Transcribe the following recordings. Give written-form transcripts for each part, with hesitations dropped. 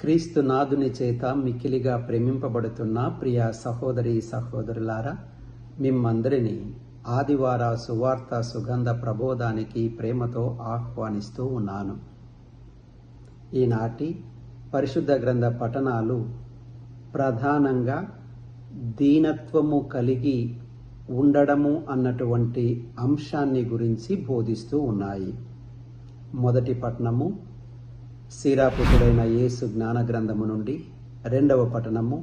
క్రీస్తు నాదుని చేత మిక్కిలిగా ప్రేమింపబడుతున్న ప్రియ సహోదరి సహోదరులారా, మిమ్మందరినీ ఆదివార సువార్త సుగంధ ప్రబోధానికి ప్రేమతో ఆహ్వానిస్తూ ఉన్నాను. ఈనాటి పరిశుద్ధ గ్రంథ పఠనాలు ప్రధానంగా దీనత్వము కలిగి ఉండడము అన్నటువంటి అంశాన్ని గురించి బోధిస్తూ ఉన్నాయి. మొదటి పఠనము సిరాపుతుడైన యేసు జ్ఞాన గ్రంథము నుండి, రెండవ పఠనము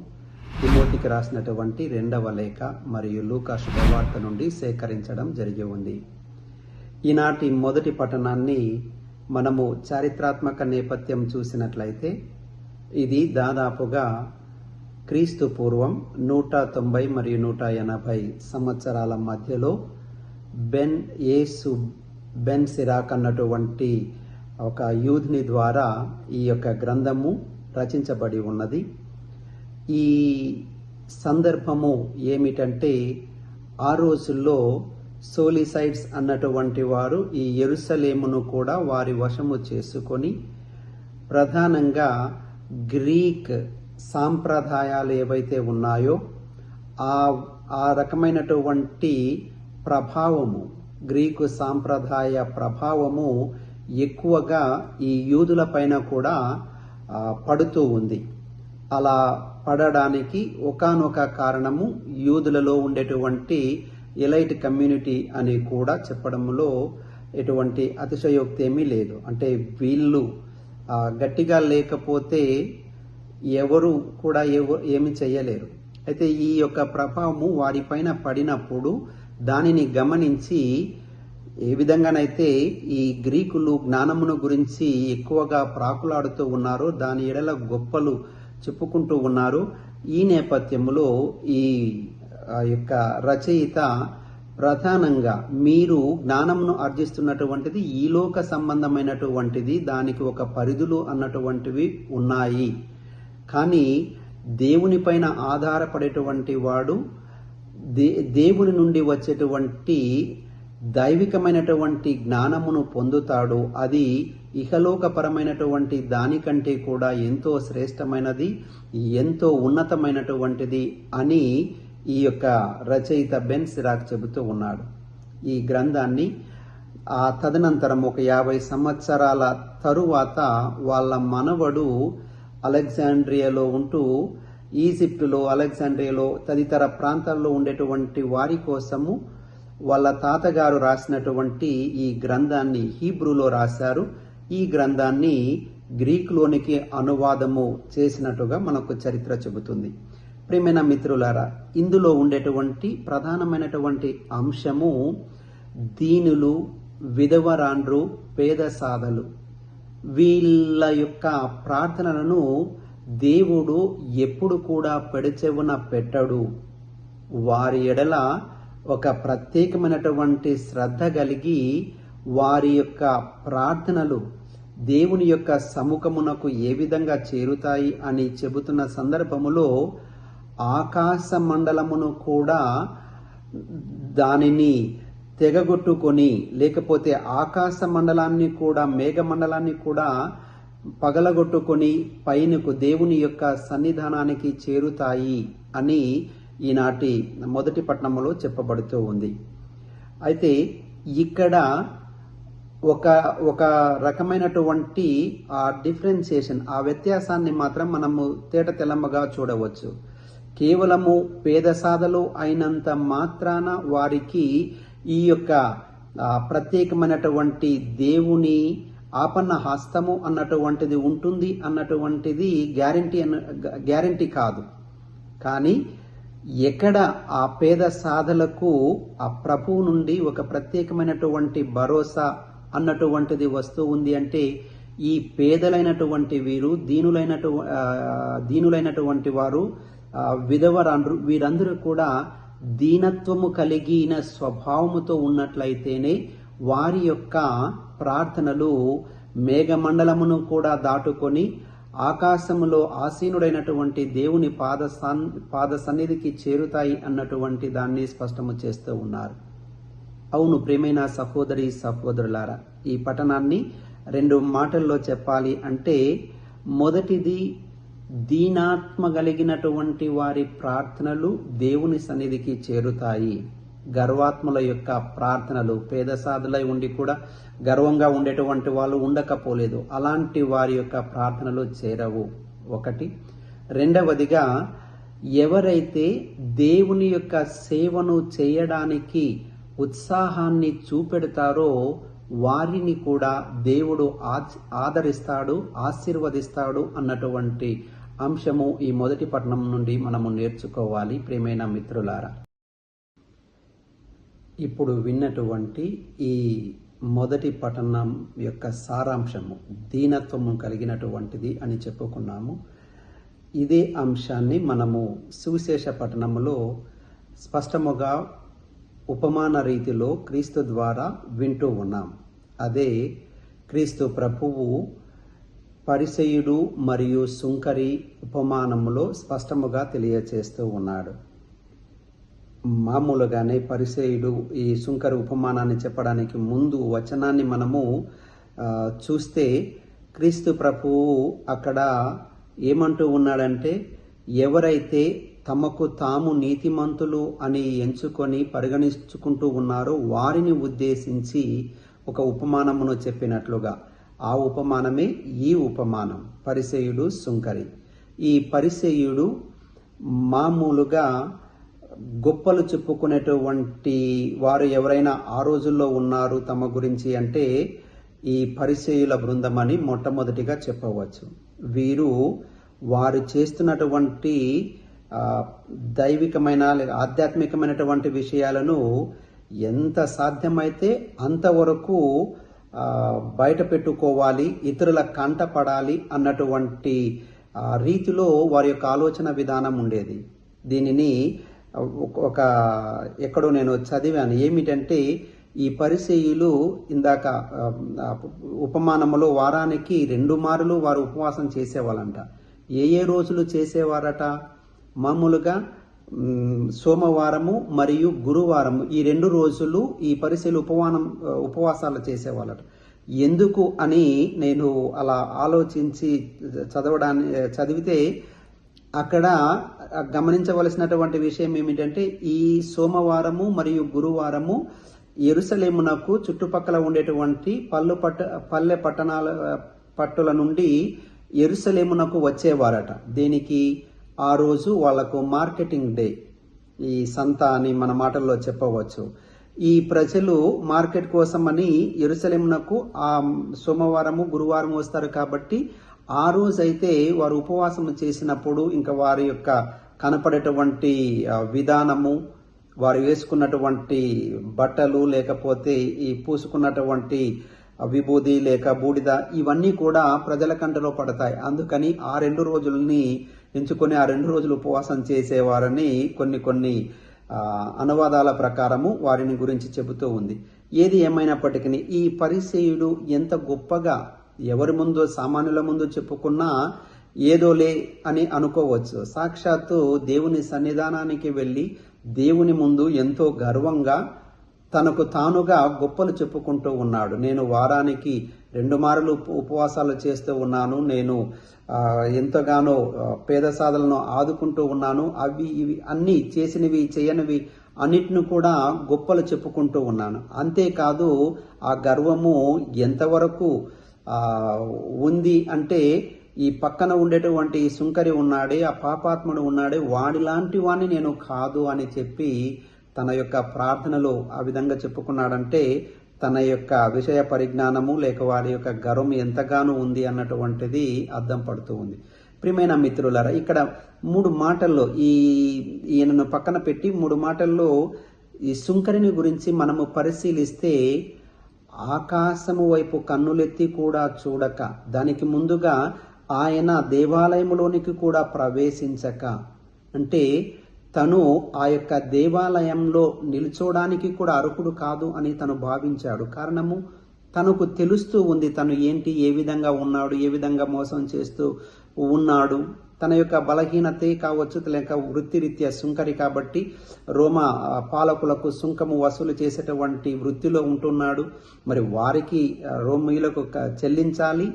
తిమోతికి రాసినటువంటి రెండవ లేఖ మరియు లూకా శుభవార్త నుండి సేకరించడం జరిగి ఉంది. ఈనాటి మొదటి పఠనాన్ని మనము చారిత్రాత్మక నేపథ్యం చూసినట్లయితే ఇది దాదాపుగా క్రీస్తు పూర్వం 190 మరియు 180 సంవత్సరాల మధ్యలో బెన్ సిరాక్ అన్నటువంటి ఒక యూదుని ద్వారా ఈ యొక్క గ్రంథము రచించబడి ఉన్నది. ఈ సందర్భము ఏమిటంటే, ఆ రోజుల్లో సోలిసైడ్స్ అన్నటువంటి వారు ఈ యెరూషలేమును కూడా వారి వశము చేసుకొని ప్రధానంగా గ్రీక్ సాంప్రదాయాలు ఏవైతే ఉన్నాయో ఆ రకమైనటువంటి ప్రభావము, గ్రీకు సాంప్రదాయ ప్రభావము ఎక్కువగా ఈ యూదుల పైన కూడా పడుతూ ఉంది. అలా పడడానికి ఒకానొక కారణము యూదులలో ఉండేటువంటి ఎలైట్ కమ్యూనిటీ అని కూడా చెప్పడంలో ఎటువంటి అతిశయోక్తి ఏమీ లేదు. అంటే వీళ్ళు గట్టిగా లేకపోతే ఎవరు కూడా ఏమి చేయలేరు. అయితే ఈ యొక్క ప్రభావము వారిపైన పడినప్పుడు దానిని గమనించి ఏ విధంగానైతే ఈ గ్రీకులు జ్ఞానమును గురించి ఎక్కువగా ప్రాకులాడుతూ ఉన్నారో, దాని ఎడల గొప్పలు చెప్పుకుంటూ ఉన్నారు. ఈ నేపథ్యంలో ఈ యొక్క రచయిత ప్రధానంగా మీరు జ్ఞానమును ఆర్జిస్తున్నటువంటిది ఈలోక సంబంధమైనటువంటిది, దానికి ఒక పరిధులు అన్నటువంటివి ఉన్నాయి. కానీ దేవుని పైన ఆధారపడేటువంటి వాడు దేవుని నుండి వచ్చేటువంటి దైవికమైనటువంటి జ్ఞానమును పొందుతాడు. అది ఇహలోకపరమైనటువంటి దానికంటే కూడా ఎంతో శ్రేష్టమైనది, ఎంతో ఉన్నతమైనటువంటిది అని ఈ యొక్క రచయిత బెన్ సిరాక్ చెబుతూ ఉన్నాడు. ఈ గ్రంథాన్ని తదనంతరం ఒక 50 సంవత్సరాల తరువాత వాళ్ళ మనవడు అలెగ్జాండ్రియాలో ఉంటూ ఈజిప్టులో, అలెగ్జాండ్రియాలో తదితర ప్రాంతాల్లో ఉండేటువంటి వారి కోసము వాళ్ళ తాతగారు రాసినటువంటి ఈ గ్రంథాన్ని హీబ్రూలో రాశారు. ఈ గ్రంథాన్ని గ్రీకులోనికి అనువాదము చేసినట్టుగా మనకు చరిత్ర చెబుతుంది. ప్రియమైన మిత్రులారా, ఇందులో ఉండేటువంటి ప్రధానమైనటువంటి అంశము దీనులు, విధవరాండ్రు, పేద సాధలు, వీళ్ళ యొక్క ప్రార్థనలను దేవుడు ఎప్పుడు కూడా పెడచెవున పెట్టడు. వారి ఎడల ఒక ప్రత్యేకమైనటువంటి శ్రద్ధ కలిగి వారి యొక్క ప్రార్థనలు దేవుని యొక్క సముఖమునకు ఏ విధంగా చేరుతాయి అని చెబుతున్న సందర్భములో ఆకాశ మండలమును కూడా దానిని తెగగొట్టుకొని, లేకపోతే ఆకాశ మండలాన్ని కూడా, మేఘమండలాన్ని కూడా పగలగొట్టుకొని పైనకు దేవుని యొక్క సన్నిధానానికి చేరుతాయి అని ఈనాటి మొదటి పట్టణంలో చెప్పబడుతూ ఉంది. అయితే ఇక్కడ ఒక రకమైనటువంటి ఆ డిఫరెన్సియేషన్, ఆ వ్యత్యాసాన్ని మాత్రం మనము తేట తెల్లమ్మగా చూడవచ్చు. కేవలము పేద సాధలు అయినంత మాత్రాన వారికి ఈ యొక్క ప్రత్యేకమైనటువంటి దేవుని ఆపన్న హస్తము అన్నటువంటిది ఉంటుంది అన్నటువంటిది గ్యారంటీ కాదు. కానీ ఎక్కడ ఆ పేద సాధలకు ఆ ప్రభువు నుండి ఒక ప్రత్యేకమైనటువంటి భరోసా అన్నటువంటిది వస్తూ ఉంది అంటే, ఈ పేదలైనటువంటి వీరు, దీనులైనటువంటి వారు, విధవరాండ్రు, వీరందరూ కూడా దీనత్వము కలిగిన స్వభావముతో ఉన్నట్లయితేనే వారి యొక్క ప్రార్థనలు మేఘమండలమును కూడా దాటుకొని ఆకాశములో ఆసీనుడైనటువంటి దేవుని పాద సన్నిధికి చేరుతాయి అన్నటువంటి దాన్ని స్పష్టము చేస్తూ ఉన్నారు. అవును ప్రియమైన సహోదరి సహోదరులారా, ఈ పఠనాన్ని 2 మాటల్లో చెప్పాలి అంటే, మొదటిది దీనాత్మ కలిగినటువంటి వారి ప్రార్థనలు దేవుని సన్నిధికి చేరుతాయి. గర్వాత్ముల యొక్క ప్రార్థనలు, పేద సాధులై ఉండి కూడా గర్వంగా ఉండేటువంటి వాళ్ళు ఉండకపోలేదు, అలాంటి వారి యొక్క ప్రార్థనలు చేరవు. ఒకటి. రెండవదిగా, ఎవరైతే దేవుని యొక్క సేవను చేయడానికి ఉత్సాహాన్ని చూపెడతారో వారిని కూడా దేవుడు ఆదరిస్తాడు, ఆశీర్వదిస్తాడు అన్నటువంటి అంశము ఈ మొదటి పట్టణం నుండి మనము నేర్చుకోవాలి. ప్రియమైన మిత్రులారా, ఇప్పుడు విన్నటువంటి ఈ మొదటి పట్టణం యొక్క సారాంశము దీనత్వము కలిగినటువంటిది అని చెప్పుకున్నాము. ఇదే అంశాన్ని మనము సువిశేష పట్టణములో స్పష్టముగా ఉపమాన రీతిలో క్రీస్తు ద్వారా వింటూ ఉన్నాం. అదే క్రీస్తు ప్రభువు పరిసయ్యుడు మరియు సుంకరి ఉపమానములో స్పష్టముగా తెలియచేస్తూ ఉన్నాడు. మామూలుగానే పరిసయ్యుడు ఈ సుంకరి ఉపమానాన్ని చెప్పడానికి ముందు వచనాన్ని మనము చూస్తే క్రీస్తు ప్రభువు అక్కడ ఏమంటూ ఉన్నాడంటే, ఎవరైతే తమకు తాము నీతిమంతులు అని ఎంచుకొని పరిగణించుకుంటూ ఉన్నారో వారిని ఉద్దేశించి ఒక ఉపమానమును చెప్పినట్లుగా, ఆ ఉపమానమే ఈ ఉపమానం, పరిసయ్యుడు సుంకరి. ఈ పరిసయ్యుడు మామూలుగా గొప్పలు చెప్పుకునేటువంటి వారు ఎవరైనా ఆ రోజుల్లో ఉన్నారు తమ గురించి అంటే ఈ పరిసయ్యుల బృందం అని మొట్టమొదటిగా చెప్పవచ్చు. వీరు వారు చేస్తున్నటువంటి దైవికమైన ఆధ్యాత్మికమైనటువంటి విషయాలను ఎంత సాధ్యమైతే అంతవరకు బయట పెట్టుకోవాలి, ఇతరుల కంటపడాలి అన్నటువంటి రీతిలో వారి యొక్క ఆలోచన విధానం ఉండేది. దీనిని ఒక ఎక్కడో నేను చదివాను. ఏమిటంటే, ఈ పరిసయ్యులు ఇందాక ఉపమానములో వారానికి 2 మార్లు వారు ఉపవాసం చేసేవాళ్ళంట. ఏ రోజులు చేసేవారట? మామూలుగా సోమవారము మరియు గురువారము, ఈ 2 రోజులు ఈ పరిసయ్యులు ఉపవాసాలు చేసేవాళ్ళట. ఎందుకు అని నేను అలా ఆలోచించి చదివితే అక్కడ గమనించవలసినటువంటి విషయం ఏమిటంటే, ఈ సోమవారము మరియు గురువారము యెరూషలేమునకు చుట్టుపక్కల ఉండేటువంటి పల్లె పట్టుల నుండి యెరూషలేమునకు వచ్చేవారట. దేనికి? ఆ రోజు వాళ్లకు మార్కెటింగ్ డే, ఈ సంత అని మన మాటల్లో చెప్పవచ్చు. ఈ ప్రజలు మార్కెట్ కోసమని యెరూషలేమునకు ఆ సోమవారము గురువారం వస్తారు. కాబట్టి ఆ రోజైతే వారు ఉపవాసం చేసినప్పుడు ఇంకా వారి యొక్క కనపడేటువంటి విధానము, వారు వేసుకున్నటువంటి బట్టలు, లేకపోతే ఈ పూసుకున్నటువంటి విభూది లేక బూడిద, ఇవన్నీ కూడా ప్రజల కంటలో పడతాయి. అందుకని ఆ 2 రోజుల్ని ఎంచుకొని ఆ 2 రోజులు ఉపవాసం చేసేవారని కొన్ని అనువాదాల ప్రకారము వారిని గురించి చెబుతూ ఉంది. ఏది ఏమైనప్పటికీ ఈ పరిసయ్యుడు ఎంత గొప్పగా ఎవరి ముందు, సామాన్యుల ముందు చెప్పుకున్నా ఏదోలే అని అనుకోవచ్చు. సాక్షాత్తు దేవుని సన్నిధానానికి వెళ్ళి దేవుని ముందు ఎంతో గర్వంగా తనకు తానుగా గొప్పలు చెప్పుకుంటూ ఉన్నాడు. నేను వారానికి 2 మార్లు ఉపవాసాలు చేస్తూ ఉన్నాను, నేను ఎంతగానో పేద సాధలను ఆదుకుంటూ ఉన్నాను, అవి ఇవి అన్నీ చేసినవి చేయనివి అన్నిటిని కూడా గొప్పలు చెప్పుకుంటూ ఉన్నాను. అంతేకాదు ఆ గర్వము ఎంతవరకు ఉంది అంటే, ఈ పక్కన ఉండేటువంటి సుంకరి ఉన్నాడే, ఆ పాపాత్ముడు ఉన్నాడే, వాడిలాంటి వాడిని నేను కాదు అని చెప్పి తన యొక్క ప్రార్థనలో ఆ విధంగా చెప్పుకున్నాడంటే తన యొక్క విషయ పరిజ్ఞానము లేక వారి యొక్క గర్వం ఎంతగానో ఉంది అన్నటువంటిది అర్థం పడుతూ ఉంది. ప్రియమైన మిత్రులారా, ఇక్కడ 3 మాటల్లో ఈయనను పక్కన పెట్టి 3 మాటల్లో ఈ సుంకరిని గురించి మనము పరిశీలిస్తే, ఆకాశము వైపు కన్నులెత్తి కూడా చూడక, దానికి ముందుగా ఆయన దేవాలయములోనికి కూడా ప్రవేశించక, అంటే తను ఆ యొక్క దేవాలయంలో నిల్చోడానికి కూడా అర్హుడు కాదు అని తను భావించాడు. కారణము, తనకు తెలుస్తూ ఉంది తను ఏంటి, ఏ విధంగా ఉన్నాడు, ఏ విధంగా మోసం చేస్తూ ఉన్నాడు. తన యొక్క బలహీనతే కావచ్చు, లేక వృత్తిరీత్యా సుంకరి కాబట్టి రోమా పాలకులకు సుంకము వసూలు చేసేటువంటి వృత్తిలో ఉంటున్నాడు. మరి వారికి రోమీయులకు చెల్లించాలి,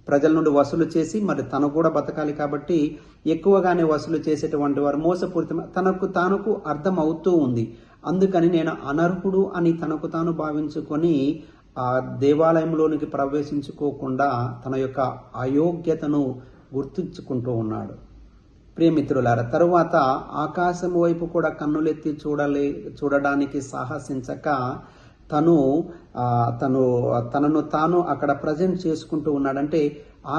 ప్రజల నుండి వసూలు చేసి మరి తను కూడా బతకాలి కాబట్టి ఎక్కువగానే వసూలు చేసేటువంటి వారు మోసపూరిత తనకు అర్థం అవుతూ ఉంది. అందుకని నేను అనర్హుడు అని తనకు తాను భావించుకొని ఆ దేవాలయంలోనికి ప్రవేశించుకోకుండా తన యొక్క అయోగ్యతను గుర్తుంచుకుంటూ ఉన్నాడు. ప్రియమిత్రులారా, తరువాత ఆకాశం వైపు కూడా కన్నులెత్తి చూడడానికి సాహసించక తనను తాను అక్కడ ప్రజెంట్ చేసుకుంటూ ఉన్నాడంటే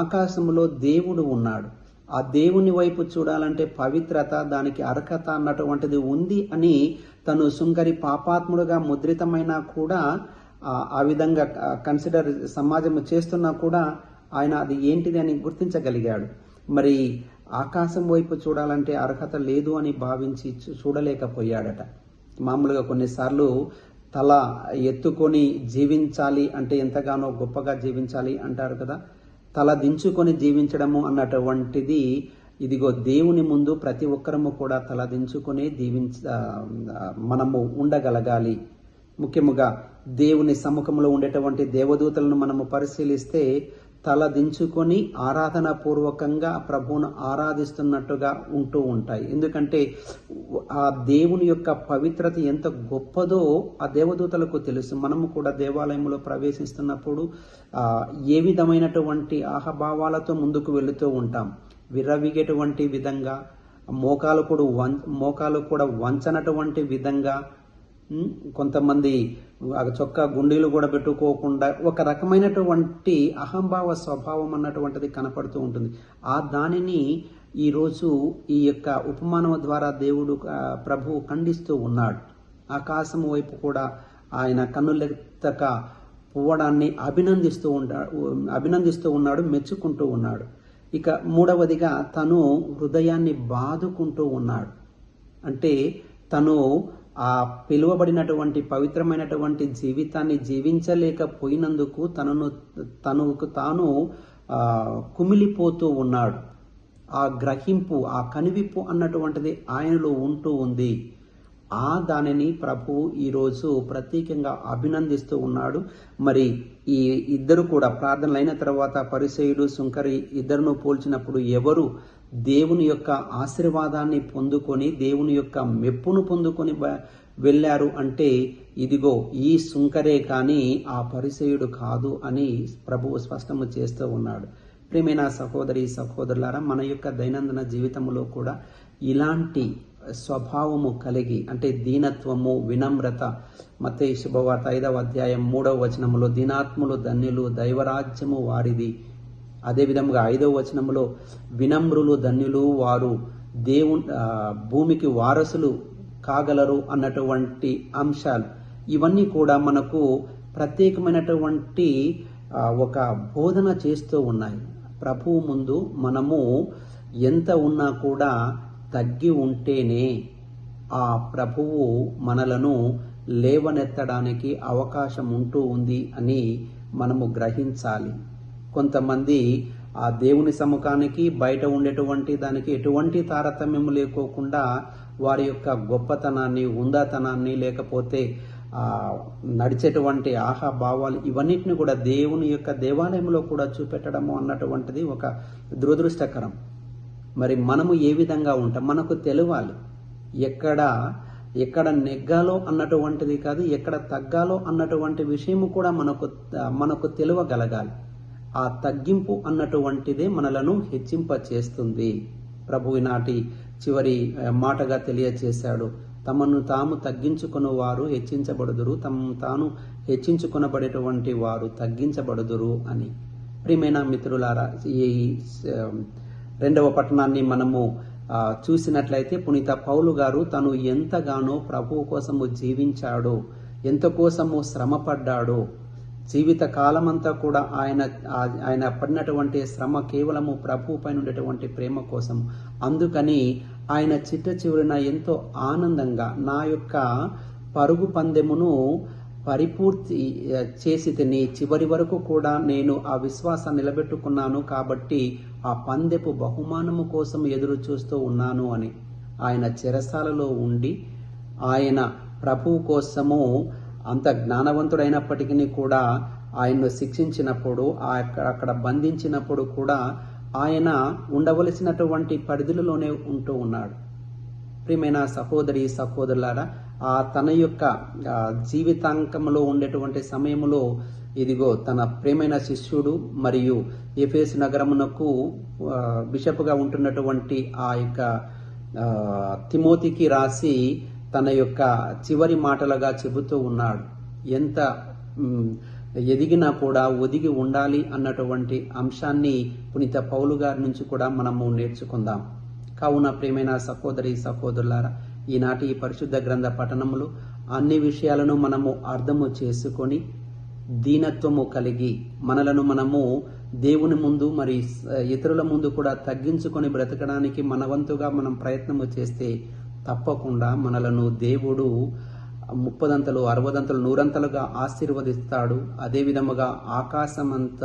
ఆకాశంలో దేవుడు ఉన్నాడు. ఆ దేవుని వైపు చూడాలంటే పవిత్రత, దానికి అర్హత అన్నటువంటిది ఉంది అని తను సుంకరి పాపాత్ముడుగా ముద్రితమైనా కూడా ఆ విధంగా కన్సిడర్ సమాజం చేస్తున్నా కూడా ఆయన అది ఏంటిది అని గుర్తించగలిగాడు. మరి ఆకాశం వైపు చూడాలంటే అర్హత లేదు అని భావించి చూడలేకపోయాడట. మామూలుగా కొన్నిసార్లు తల ఎత్తుకొని జీవించాలి అంటే ఎంతగానో గొప్పగా జీవించాలి అంటారు కదా. తల దించుకొని జీవించడము అన్నటువంటిది ఇదిగో దేవుని ముందు ప్రతి ఒక్కరము కూడా తల దించుకొని మనము ఉండగలగాలి. ముఖ్యముగా దేవుని సముఖంలో ఉండేటువంటి దేవదూతలను మనము పరిశీలిస్తే తల దించుకొని ఆరాధన పూర్వకంగా ప్రభువును ఆరాధిస్తున్నట్టుగా ఉంటూ ఉంటాయి. ఎందుకంటే ఆ దేవుని యొక్క పవిత్రత ఎంత గొప్పదో ఆ దేవదూతలకు తెలుసు. మనము కూడా దేవాలయంలో ప్రవేశిస్తున్నప్పుడు ఏ విధమైనటువంటి ఆహభావాలతో ముందుకు వెళుతూ ఉంటాం. విర్రవీగేటువంటి విధంగా, మోకాలు కూడా వంచనటువంటి విధంగా, కొంతమంది చొక్కా గుండీలు కూడా పెట్టుకోకుండా ఒక రకమైనటువంటి అహంభావ స్వభావం అన్నటువంటిది కనపడుతూ ఉంటుంది. దానిని ఈరోజు ఈ యొక్క ఉపమానం ద్వారా ప్రభువు ఖండిస్తూ ఉన్నాడు. ఆకాశం వైపు కూడా ఆయన కన్నులెత్తక పోవడాన్ని అభినందిస్తూ ఉన్నాడు, మెచ్చుకుంటూ ఉన్నాడు. ఇక మూడవదిగా తను హృదయాన్ని బాదుకుంటూ ఉన్నాడు. అంటే తను ఆ పిలువబడినటువంటి పవిత్రమైనటువంటి జీవితాన్ని జీవించలేకపోయినందుకు తనకు తాను కుమిలిపోతూ ఉన్నాడు. ఆ గ్రహింపు, ఆ కనువిప్పు అన్నటువంటిది ఆయనలో ఉంటూ ఉంది. దానిని ప్రభువు ఈరోజు ప్రత్యేకంగా అభినందిస్తూ ఉన్నాడు. మరి ఈ ఇద్దరు కూడా ప్రార్థనలు అయిన తర్వాత పరిసయ్యుడు, సుంకరి ఇద్దరును పోల్చినప్పుడు ఎవరు దేవుని యొక్క ఆశీర్వాదాన్ని పొందుకొని దేవుని యొక్క మెప్పును పొందుకొని వెళ్ళారు అంటే ఇదిగో ఈ సుంకరే కానీ ఆ పరిసయ్యుడు కాదు అని ప్రభువు స్పష్టము చేస్తూ ఉన్నాడు. ప్రియమైన సహోదరి సహోదరులారా, మన యొక్క దైనందిన జీవితంలో కూడా ఇలాంటి స్వభావము కలిగి, అంటే దీనత్వము, వినమ్రత, మత్తయి శుభవార్త 5వ అధ్యాయం 3వ వచనములో దీనాత్ములు ధన్యులు, దైవరాజ్యము వారిది. అదేవిధంగా 5వ వచనంలో వినమ్రులు ధన్యులు, వారు భూమికి వారసులు కాగలరు అన్నటువంటి అంశాలు ఇవన్నీ కూడా మనకు ప్రత్యేకమైనటువంటి ఒక బోధన చేస్తూ ఉన్నాయి. ప్రభువు ముందు మనము ఎంత ఉన్నా కూడా తగ్గి ఉంటేనే ఆ ప్రభువు మనలను లేవనెత్తడానికి అవకాశం ఉంటూ ఉంది అని మనము గ్రహించాలి. కొంతమంది ఆ దేవుని సముఖానికి బయట ఉండేటువంటి దానికి ఎటువంటి తారతమ్యం లేకోకుండా వారి యొక్క గొప్పతనాన్ని, ఉందాతనాన్ని, లేకపోతే నడిచేటువంటి ఆహాభావాలు ఇవన్నిటిని కూడా దేవుని యొక్క దేవాలయంలో కూడా చూపెట్టడము అన్నటువంటిది ఒక దురదృష్టకరం. మరి మనము ఏ విధంగా ఉంటాం మనకు తెలియాలి. ఎక్కడ నెగ్గాలో అన్నటువంటిది కాదు, ఎక్కడ తగ్గాలో అన్నటువంటి విషయము కూడా మనకు తెలియగలగాలి. ఆ తగ్గింపు అన్నటువంటిదే మనలను హెచ్చింప చేస్తుంది. ప్రభువు నాటి చివరి మాటగా తెలియచేశాడు, తమను తాము తగ్గించుకున్న వారు హెచ్చించబడుదురు, తమను తాను హెచ్చించుకునబడేటువంటి వారు తగ్గించబడుదురు అని. ప్రియమైన మిత్రులారా, ఈ 2వ పట్టణాన్ని మనము చూసినట్లయితే పునీత పౌలు గారు తను ఎంతగానో ప్రభువు కోసము జీవించాడో, ఎంత కోసము శ్రమపడ్డాడో, జీవిత కాలమంతా కూడా ఆయన పడినటువంటి శ్రమ కేవలము ప్రభువు పైన ఉండేటువంటి ప్రేమ కోసం. అందుకని ఆయన చిట్ట చివరిన ఎంతో ఆనందంగా నా యొక్క పరుగు పందెమును పరిపూర్తి చేసి తిని చివరి వరకు కూడా నేను ఆ విశ్వాసాన్ని నిలబెట్టుకున్నాను, కాబట్టి ఆ పందెపు బహుమానము కోసం ఎదురు చూస్తూ ఉన్నాను అని ఆయన చెరసాలలో ఉండి ఆయన ప్రభువు కోసము అంత జ్ఞానవంతుడైనప్పటికీ కూడా ఆయన్ను శిక్షించినప్పుడు అక్కడ బంధించినప్పుడు కూడా ఆయన ఉండవలసినటువంటి పరిధిలోనే ఉంటూ ఉన్నాడు. ప్రియమైన సహోదరి సహోదరులారా, తన యొక్క జీవితాంకంలో ఉండేటువంటి సమయంలో ఇదిగో తన ప్రియమైన శిష్యుడు మరియు ఎఫెసు నగరమునకు బిషప్గా ఉంటున్నటువంటి ఆ యొక్క తిమోతికి రాసి తన యొక్క చివరి మాటలుగా చెబుతూ ఉన్నాడు. ఎంత ఎదిగినా కూడా ఒదిగి ఉండాలి అన్నటువంటి అంశాన్ని పునీత పౌలు గారి నుంచి కూడా మనము నేర్చుకుందాం. కావున ప్రియమైన సహోదరి సహోదరులారా, ఈనాటి ఈ పరిశుద్ధ గ్రంథ పఠనములు అన్ని విషయాలను మనము అర్థము చేసుకొని దీనత్వము కలిగి మనలను మనము దేవుని ముందు మరి ఇతరుల ముందు కూడా తగ్గించుకొని బ్రతకడానికి మన వంతుగా మనం ప్రయత్నము చేస్తే తప్పకుండా మనలను దేవుడు 30 60 100 ఆశీర్వదిస్తాడు. అదే విధముగా ఆకాశమంత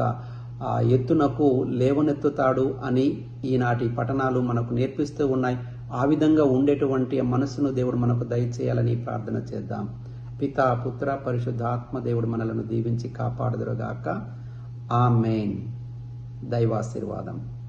ఎత్తునకు లేవనెత్తుతాడు అని ఈనాటి పఠనాలు మనకు నేర్పిస్తూ ఉన్నాయి. ఆ విధంగా ఉండేటువంటి మనసును దేవుడు మనకు దయచేయాలని ప్రార్థన చేద్దాం. పితా పుత్ర పరిశుద్ధాత్మ దేవుడు మనలను దీవించి కాపాడుదురుగాక. ఆమేన్. దైవాశీర్వాదం.